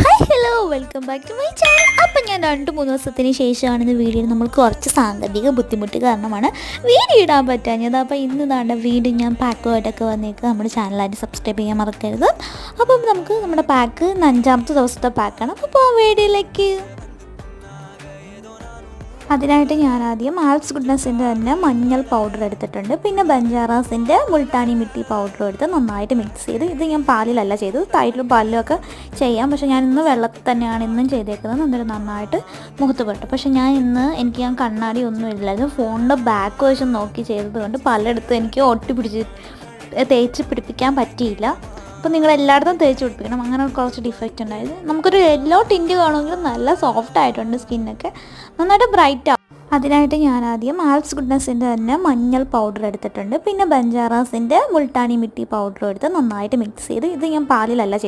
Hi hello welcome back to my channel. അപ്പം ഞാൻ 2-3 ദിവസത്തിന് ശേഷമാണ് വീഡിയോ നമ്മൾ കുറച്ച് സാങ്കേതിക ബുദ്ധിമുട്ട് കാരണമാണ് വീഡിയോ ഇടാൻ പറ്റാഞ്ഞത്. അപ്പോൾ ഇന്ന് നാണ്ട വീണ്ടും ഞാൻ പാക്കുമായിട്ടൊക്കെ വന്നേക്ക്. നമ്മുടെ ചാനലായിട്ട് സബ്സ്ക്രൈബ് ചെയ്യാൻ മറക്കരുത്. അപ്പം നമുക്ക് നമ്മുടെ പാക്ക് 5-ാമത്തെ ദിവസത്തെ പാക്കാണ്. അപ്പോൾ വീഡിയോയിലേക്ക് അതിനായിട്ട് ഞാൻ ആദ്യം ആൽപ്സ് ഗുഡ്നസിൻ്റെ തന്നെ മഞ്ഞൾ പൗഡർ എടുത്തിട്ടുണ്ട്. പിന്നെ ബഞ്ചാറാസിൻ്റെ മുൾട്ടാനി മിട്ടി പൗഡർ എടുത്ത് നന്നായിട്ട് മിക്സ് ചെയ്ത്, ഇത് ഞാൻ പാലിലല്ല ചെയ്തത്, തൈരിലും പാലിലും ഒക്കെ ചെയ്യാം. പക്ഷേ ഞാൻ ഇന്ന് വെള്ളത്തിൽ തന്നെയാണ് ഇന്നും ചെയ്തേക്കുന്നത്. എന്നിട്ട് നന്നായിട്ട് മുഖത്ത് പുരട്ടും. പക്ഷേ ഞാൻ കണ്ണാടി ഒന്നും ഇല്ലായിരുന്നു. ഫോണിൻ്റെ ബാക്ക് വശം നോക്കി ചെയ്തത് കൊണ്ട് പലയിടത്തും എനിക്ക് തേച്ച് പിടിപ്പിക്കാൻ പറ്റിയില്ല. അപ്പോൾ നിങ്ങൾ എല്ലായിടത്തും തേച്ച് പിടിപ്പിക്കണം. അങ്ങനെ കുറച്ച് ഡിഫക്റ്റ് ഉണ്ടായത്. നമുക്കൊരു യെല്ലോ ടിൻറ്റ് കാണുമെങ്കിലും നല്ല സോഫ്റ്റ് ആയിട്ടുണ്ട് സ്കിന്നൊക്കെ, നന്നായിട്ട് ബ്രൈറ്റ് ആവും. അതിനായിട്ട് ഞാൻ ആദ്യം ആൽപ്സ് ഗുഡ്നസിൻ്റെ തന്നെ മഞ്ഞൾ പൗഡർ എടുത്തിട്ടുണ്ട്. പിന്നെ ബഞ്ചാറാസിൻ്റെ മുൾട്ടാനി മിട്ടി പൗഡർ എടുത്ത് നന്നായിട്ട് മിക്സ് ചെയ്ത്, ഇത് ഞാൻ പാലിലല്ല ചെയ്തത്.